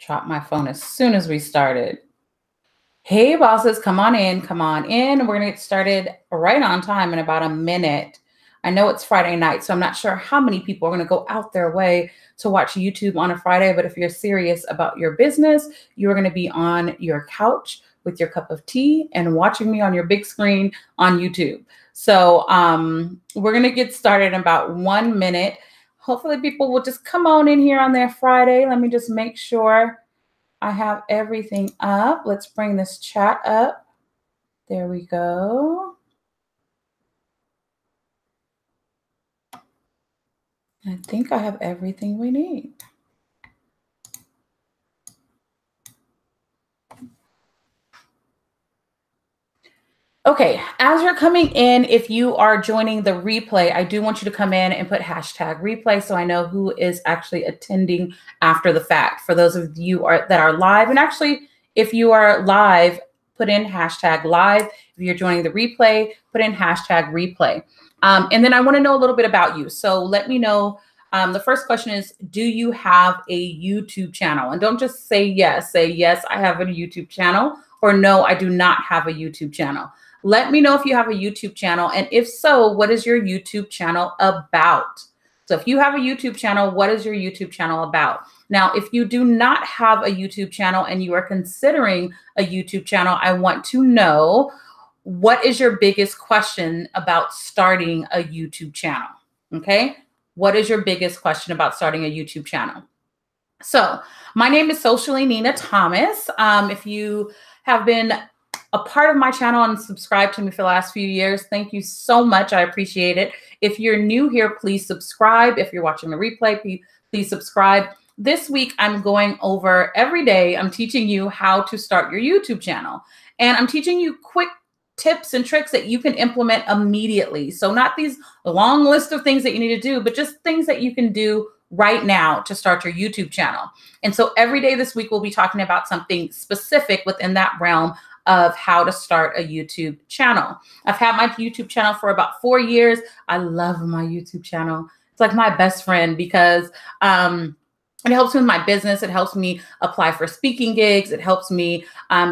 Dropped my phone as soon as we started. Hey, bosses, come on in, come on in. We're going to get started right on time in about a minute. I know it's Friday night, so I'm not sure how many people are going to go out their way to watch YouTube on a Friday, but if you're serious about your business, you're going to be on your couch with your cup of tea and watching me on your big screen on YouTube. So we're going to get started in about 1 minute. Hopefully people will just come on in here on their Friday. Let me just make sure I have everything up. Let's bring this chat up. There we go. I think I have everything we need. Okay, as you're coming in, if you are joining the replay, I do want you to come in and put hashtag replay so I know who is actually attending after the fact. For those of you that are live, and actually, if you are live, put in hashtag live. If you're joining the replay, put in hashtag replay. And then I want to know a little bit about you. So let me know. The first question is, do you have a YouTube channel? And don't just say yes. Say, yes, I have a YouTube channel, or no, I do not have a YouTube channel. Let me know if you have a YouTube channel. And if so, what is your YouTube channel about? So if you have a YouTube channel, what is your YouTube channel about? Now, if you do not have a YouTube channel and you are considering a YouTube channel, I want to know, what is your biggest question about starting a YouTube channel? Okay. What is your biggest question about starting a YouTube channel? So my name is sociallynina Thomas. If you have been a part of my channel and subscribed to me for the last few years, thank you so much. I appreciate it. If you're new here, please subscribe. If you're watching the replay, please subscribe. This week, I'm going over every day. I'm teaching you how to start your YouTube channel. And I'm teaching you quick tips and tricks that you can implement immediately. So not these long list of things that you need to do, but just things that you can do right now to start your YouTube channel. And so every day this week, we'll be talking about something specific within that realm of how to start a YouTube channel. I've had my YouTube channel for about 4 years. I love my YouTube channel. It's like my best friend because it helps me with my business. It helps me apply for speaking gigs. It helps me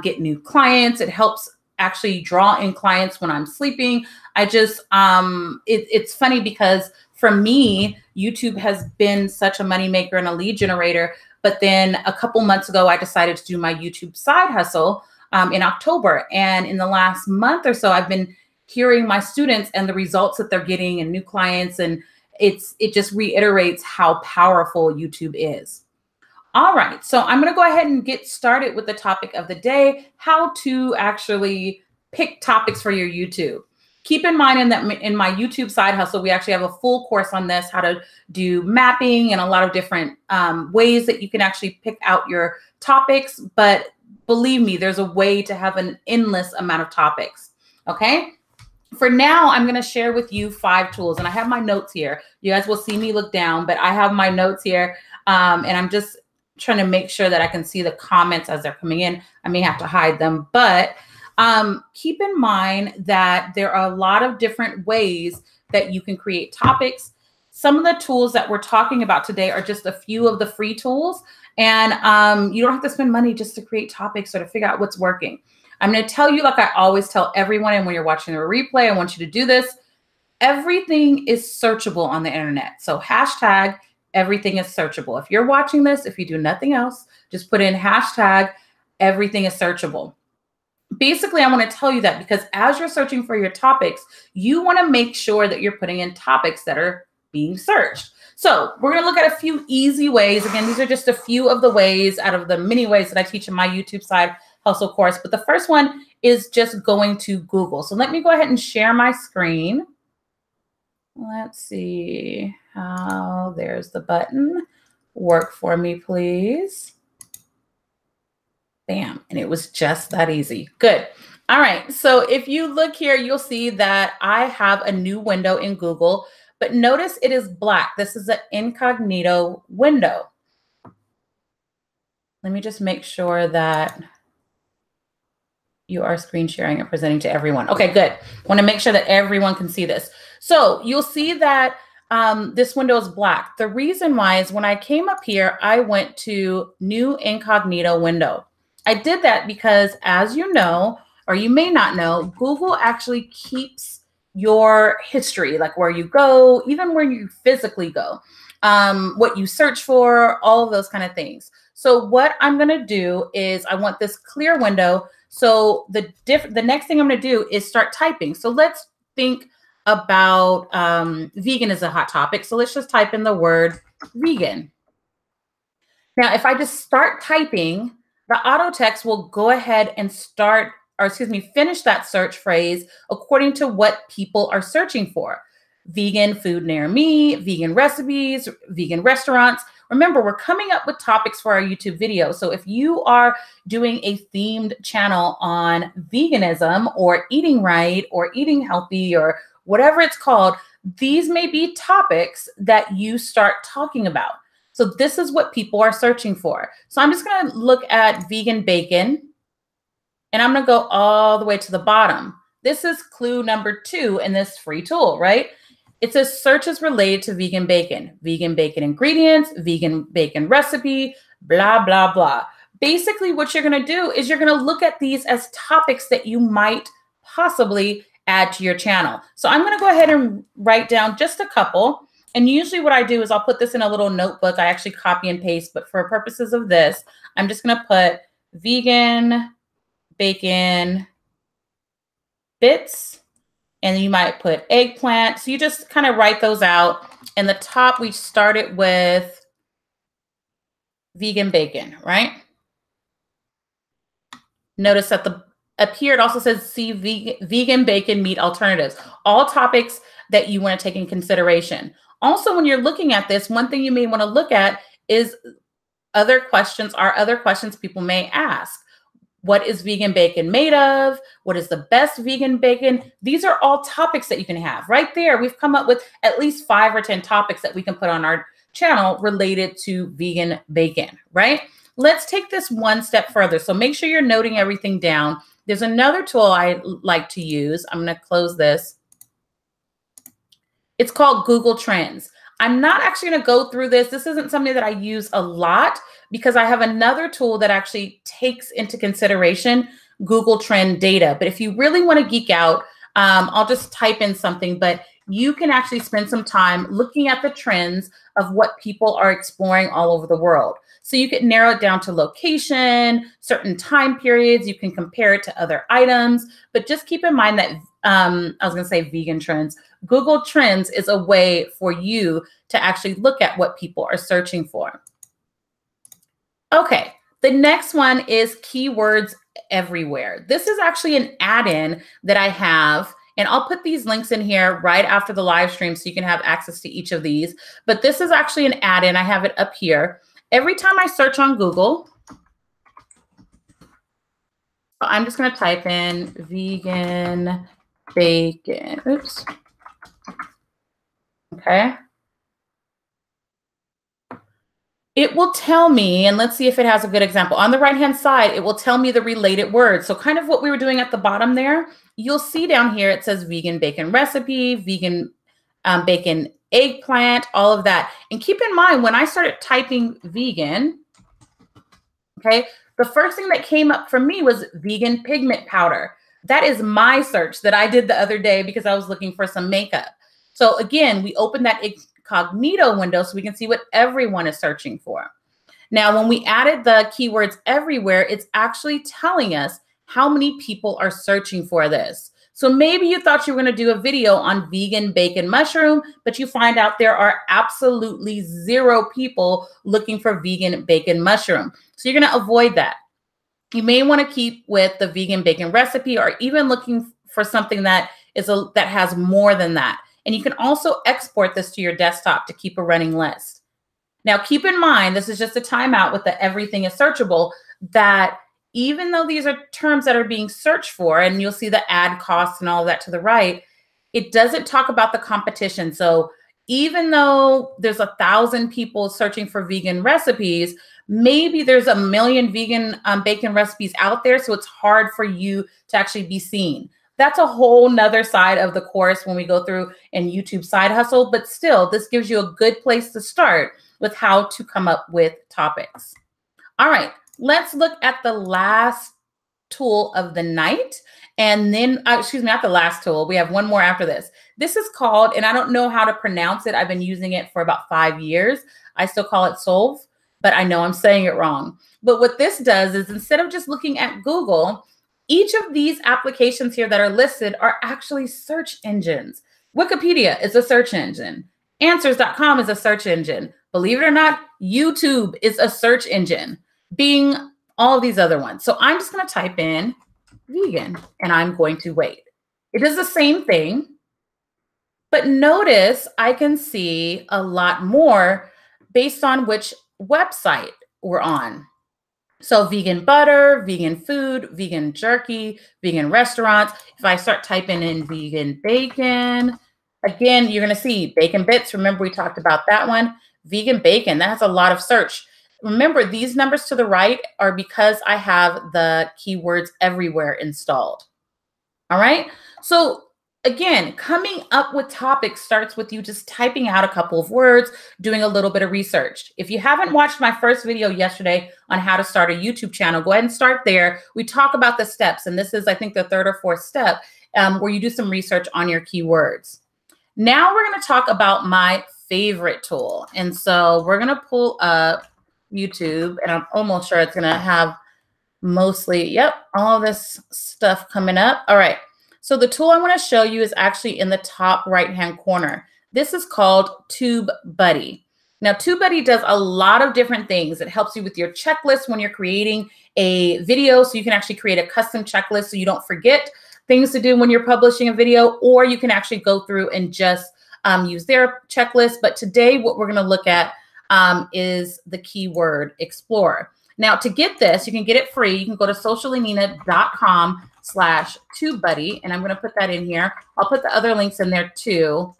get new clients. It helps actually draw in clients when I'm sleeping. I just, it's funny because for me, YouTube has been such a moneymaker and a lead generator. But then a couple months ago, I decided to do my YouTube side hustle in October. And in the last month or so, I've been hearing my students and the results that they're getting and new clients. And it just reiterates how powerful YouTube is. All right, so I'm going to go ahead and get started with the topic of the day, how to actually pick topics for your YouTube. Keep in mind in my YouTube side hustle, we actually have a full course on this, how to do mapping and a lot of different ways that you can actually pick out your topics. But believe me, there's a way to have an endless amount of topics, okay? For now, I'm going to share with you 5 tools, and I have my notes here. You guys will see me look down, but I have my notes here, and I'm just trying to make sure that I can see the comments as they're coming in. I may have to hide them, but keep in mind that there are a lot of different ways that you can create topics. Some of the tools that we're talking about today are just a few of the free tools, and you don't have to spend money just to create topics or to figure out what's working. I'm going to tell you, like I always tell everyone, and when you're watching a replay, I want you to do this. Everything is searchable on the internet. So hashtag everything is searchable. If you're watching this, if you do nothing else, just put in hashtag everything is searchable. Basically, I want to tell you that because as you're searching for your topics, you want to make sure that you're putting in topics that are being searched. So we're going to look at a few easy ways. Again, these are just a few of the ways out of the many ways that I teach in my YouTube side hustle course. But the first one is just going to Google. So let me go ahead and share my screen. Let's see how, there's the button. Work for me, please. Bam. And it was just that easy. Good. All right. So if you look here, you'll see that I have a new window in Google, but notice it is black. This is an incognito window. Let me just make sure that you are screen sharing and presenting to everyone. Okay, good. Want to make sure that everyone can see this. So you'll see that this window is black. The reason why is when I came up here, I went to new incognito window. I did that because, as you know, or you may not know, Google actually keeps your history, like where you go, even where you physically go, what you search for, all of those kind of things. So what I'm going to do is I want this clear window. So the next thing I'm going to do is start typing. So let's think about vegan is a hot topic. So let's just type in the word vegan. Now, if I just start typing, the auto text will go ahead and start, or excuse me, finish that search phrase according to what people are searching for. Vegan food near me, vegan recipes, vegan restaurants. Remember, we're coming up with topics for our YouTube video. So if you are doing a themed channel on veganism or eating right or eating healthy or whatever it's called, these may be topics that you start talking about. So this is what people are searching for. So I'm just going to look at vegan bacon, and I'm going to go all the way to the bottom. This is clue number 2 in this free tool, right? It says searches related to vegan bacon ingredients, vegan bacon recipe, blah, blah, blah. Basically, what you're going to do is you're going to look at these as topics that you might possibly add to your channel. So I'm going to go ahead and write down just a couple. And usually what I do is I'll put this in a little notebook. I actually copy and paste, but for purposes of this, I'm just going to put vegan bacon bits, and you might put eggplant. So you just kind of write those out. And the top, we started with vegan bacon, right? Notice that up here, it also says see vegan bacon meat alternatives, all topics that you want to take in consideration. Also, when you're looking at this, one thing you may want to look at is other questions people may ask. What is vegan bacon made of? What is the best vegan bacon? These are all topics that you can have. Right there, we've come up with at least 5 or 10 topics that we can put on our channel related to vegan bacon, right? Let's take this one step further. So make sure you're noting everything down. There's another tool I like to use. I'm going to close this. It's called Google Trends. I'm not actually going to go through this. This isn't something that I use a lot because I have another tool that actually takes into consideration Google Trend data. But if you really want to geek out, I'll just type in something, but you can actually spend some time looking at the trends of what people are exploring all over the world. So you can narrow it down to location, certain time periods. You can compare it to other items, but just keep in mind that I was going to say vegan trends. Google Trends is a way for you to actually look at what people are searching for. Okay, the next one is keywords everywhere. This is actually an add-in that I have, and I'll put these links in here right after the live stream so you can have access to each of these. But this is actually an add-in. I have it up here. Every time I search on Google, I'm just going to type in vegan bacon. Oops. Okay. It will tell me, and let's see if it has a good example. On the right-hand side, it will tell me the related words. So kind of what we were doing at the bottom there, you'll see down here, it says vegan bacon recipe, vegan bacon eggplant, all of that. And keep in mind, when I started typing vegan, okay, the first thing that came up for me was vegan pigment powder. That is my search that I did the other day because I was looking for some makeup. So again, we opened that incognito window so we can see what everyone is searching for. Now, when we added the keywords everywhere, it's actually telling us how many people are searching for this. So maybe you thought you were going to do a video on vegan bacon mushroom, but you find out there are absolutely 0 people looking for vegan bacon mushroom. So you're going to avoid that. You may want to keep with the vegan bacon recipe, or even looking for something that that has more than that. And you can also export this to your desktop to keep a running list. Now, keep in mind, this is just a timeout with the everything is searchable, that even though these are terms that are being searched for, and you'll see the ad costs and all of that to the right, it doesn't talk about the competition. So even though there's 1,000 people searching for vegan recipes, maybe there's 1 million vegan bacon recipes out there. So it's hard for you to actually be seen. That's a whole nother side of the course when we go through in YouTube side hustle, but still, this gives you a good place to start with how to come up with topics. All right, let's look at the last tool of the night. And then, excuse me, not the last tool. We have one more after this. This is called, and I don't know how to pronounce it. I've been using it for about 5 years. I still call it Solve, but I know I'm saying it wrong. But what this does is instead of just looking at Google, each of these applications here that are listed are actually search engines. Wikipedia is a search engine. Answers.com is a search engine. Believe it or not, YouTube is a search engine. Bing, all of these other ones. So I'm just going to type in vegan and I'm going to wait. It is the same thing, but notice I can see a lot more based on which website we're on. So vegan butter, vegan food, vegan jerky, vegan restaurants. If I start typing in vegan bacon, again, you're going to see bacon bits. Remember, we talked about that one. Vegan bacon, that has a lot of search. Remember, these numbers to the right are because I have the keywords everywhere installed. All right. So again, coming up with topics starts with you just typing out a couple of words, doing a little bit of research. If you haven't watched my first video yesterday on how to start a YouTube channel, go ahead and start there. We talk about the steps, and this is, I think, the 3rd or 4th step where you do some research on your keywords. Now we're going to talk about my favorite tool. And so we're going to pull up YouTube, and I'm almost sure it's going to have mostly, yep, all this stuff coming up. All right. So the tool I want to show you is actually in the top right-hand corner. This is called TubeBuddy. Now, TubeBuddy does a lot of different things. It helps you with your checklist when you're creating a video, so you can actually create a custom checklist so you don't forget things to do when you're publishing a video, or you can actually go through and just use their checklist. But today, what we're going to look at is the keyword explorer. Now, to get this, you can get it free. You can go to sociallynina.com/TubeBuddy, and I'm going to put that in here. I'll put the other links in there too.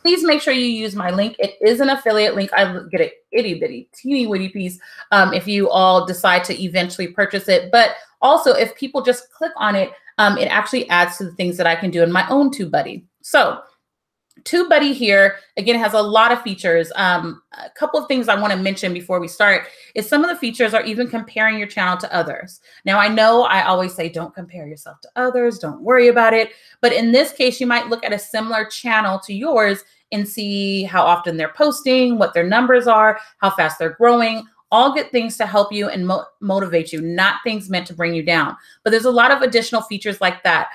Please make sure you use my link. It is an affiliate link. I get an itty bitty, teeny weeny piece if you all decide to eventually purchase it. But also, if people just click on it, it actually adds to the things that I can do in my own TubeBuddy. So TubeBuddy here, again, has a lot of features. A couple of things I want to mention before we start is some of the features are even comparing your channel to others. Now, I know I always say don't compare yourself to others, don't worry about it. But in this case, you might look at a similar channel to yours and see how often they're posting, what their numbers are, how fast they're growing. All good things to help you and motivate you, not things meant to bring you down. But there's a lot of additional features like that.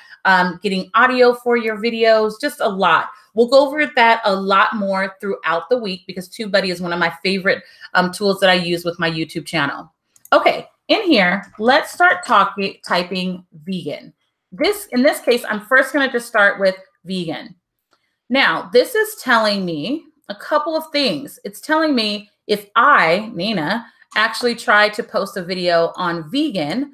Getting audio for your videos, just a lot. We'll go over that a lot more throughout the week because TubeBuddy is one of my favorite tools that I use with my YouTube channel. Okay, in here, let's start typing vegan. In this case, I'm first going to just start with vegan. Now, this is telling me a couple of things. It's telling me if I, Nina, actually try to post a video on vegan,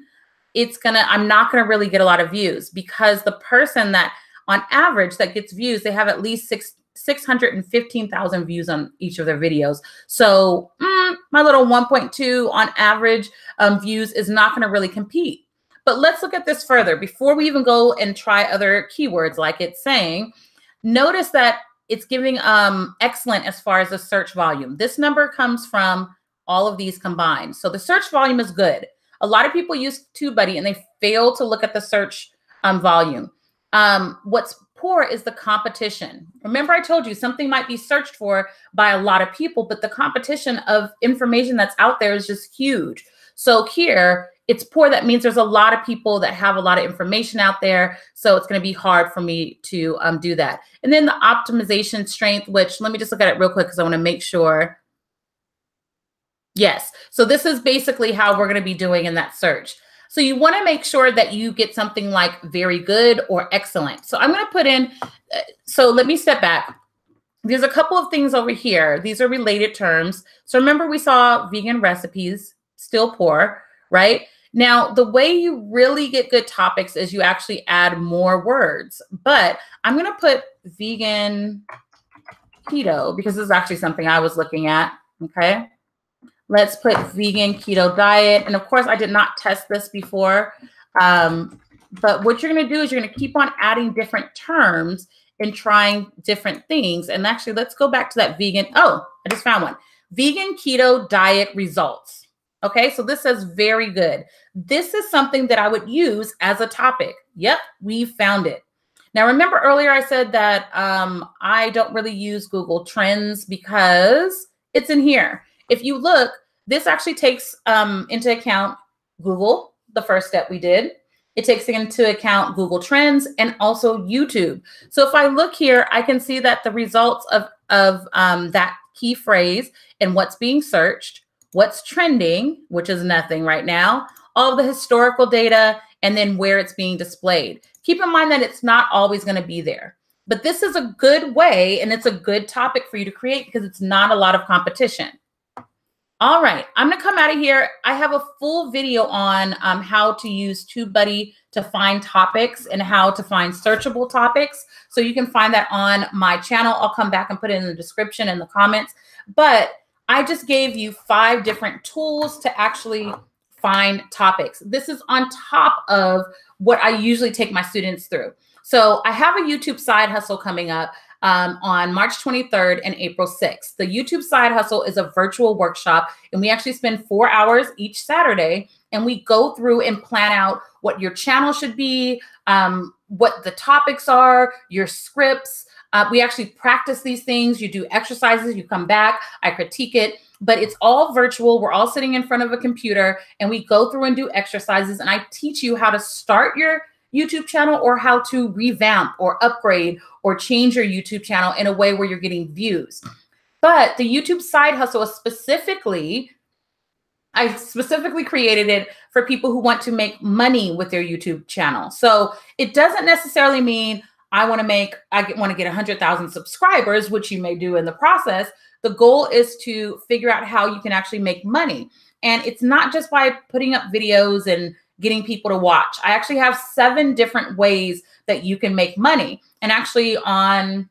I'm not gonna really get a lot of views because the person that on average that gets views, they have at least 615,000 views on each of their videos. So my little 1.2 on average views is not gonna really compete. But let's look at this further. Before we even go and try other keywords like it's saying, notice that it's giving excellent as far as the search volume. This number comes from all of these combined. So the search volume is good. A lot of people use TubeBuddy and they fail to look at the search volume. What's poor is the competition. Remember I told you something might be searched for by a lot of people, but the competition of information that's out there is just huge. So here, it's poor. That means there's a lot of people that have a lot of information out there. So it's going to be hard for me to do that. And then the optimization strength, which let me just look at it real quick because I want to make sure. Yes. So this is basically how we're going to be doing in that search. So you want to make sure that you get something like very good or excellent. So I'm going to put in, so let me step back. There's a couple of things over here. These are related terms. So remember we saw vegan recipes, still poor, right? Now, the way you really get good topics is you actually add more words, but I'm going to put vegan keto because this is actually something I was looking at. Okay. Let's put vegan keto diet. And of course, I did not test this before. But what you're going to do is you're going to keep on adding different terms and trying different things. And actually, let's go back to that vegan. Oh, I just found one. Vegan keto diet results. Okay, so this says very good. This is something that I would use as a topic. Yep, we found it. Now, remember earlier I said that I don't really use Google Trends because it's in here. If you look, this actually takes into account Google, the first step we did. It takes into account Google Trends and also YouTube. So if I look here, I can see that the results of that key phrase and what's being searched, what's trending, which is nothing right now, all the historical data, and then where it's being displayed. Keep in mind that it's not always going to be there. But this is a good way, and it's a good topic for you to create because it's not a lot of competition. All right, I'm going to come out of here. I have a full video on how to use TubeBuddy to find topics and how to find searchable topics. So you can find that on my channel. I'll come back and put it in the description and the comments. But I just gave you 5 different tools to actually find topics. This is on top of what I usually take my students through. So I have a YouTube side hustle coming up on March 23rd and April 6th. The YouTube side hustle is a virtual workshop, and we actually spend 4 hours each Saturday, and we go through and plan out what your channel should be, what the topics are, your scripts. We actually practice these things. You do exercises, you come back, I critique it, but it's all virtual. We're all sitting in front of a computer, and we go through and do exercises, and I teach you how to start your YouTube channel or how to revamp or upgrade or change your YouTube channel in a way where you're getting views. But the YouTube side hustle is I specifically created it for people who want to make money with their YouTube channel. So it doesn't necessarily mean I want to get 100,000 subscribers, which you may do in the process. The goal is to figure out how you can actually make money. And it's not just by putting up videos and getting people to watch. I actually have 7 different ways that you can make money. And actually on,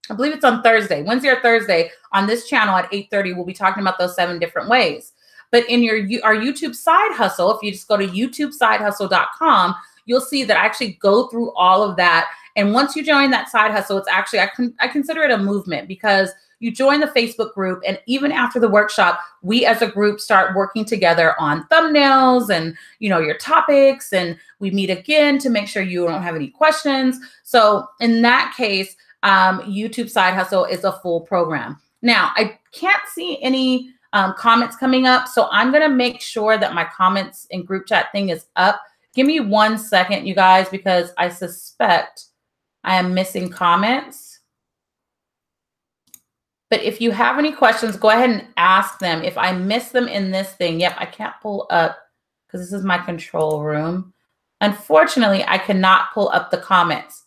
I believe it's on Thursday, Wednesday or Thursday on this channel at 8:30, we'll be talking about those 7 different ways. But in our YouTube side hustle, if you just go to youtubesidehustle.com, you'll see that I actually go through all of that. And once you join that side hustle, it's actually, I consider it a movement because you join the Facebook group, and even after the workshop, we as a group start working together on thumbnails and, you know, your topics, and we meet again to make sure you don't have any questions. So in that case, YouTube Side Hustle is a full program. Now, I can't see any comments coming up, so I'm going to make sure that my comments and group chat thing is up. Give me 1 second, you guys, because I suspect I am missing comments. But if you have any questions, go ahead and ask them. If I miss them in this thing, yep, I can't pull up because this is my control room. Unfortunately, I cannot pull up the comments.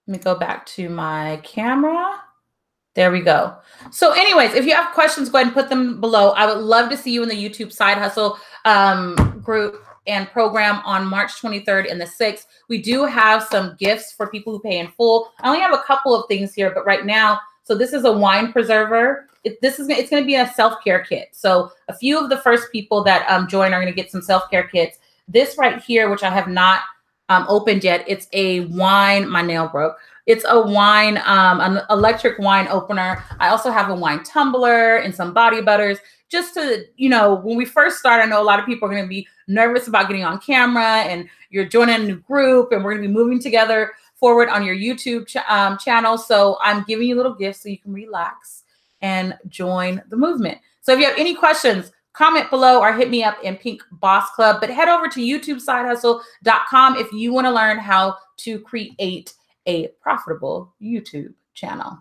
Let me go back to my camera. There we go. So anyways, if you have questions, go ahead and put them below. I would love to see you in the YouTube Side Hustle group and program on March 23rd and the 6th. We do have some gifts for people who pay in full. I only have a couple of things here, but right now, so this is a wine preserver. It's going to be a self-care kit. So a few of the first people that join are going to get some self-care kits. This right here, which I have not opened yet, it's a wine, my nail broke. It's a wine, an electric wine opener. I also have a wine tumbler and some body butters. Just to, you know, when we first start, I know a lot of people are going to be nervous about getting on camera, and you're joining a new group, and we're going to be moving together forward on your YouTube channel. So I'm giving you little gifts so you can relax and join the movement. So if you have any questions, comment below or hit me up in Pink Boss Club. But head over to YouTubesidehustle.com if you want to learn how to create a profitable YouTube channel.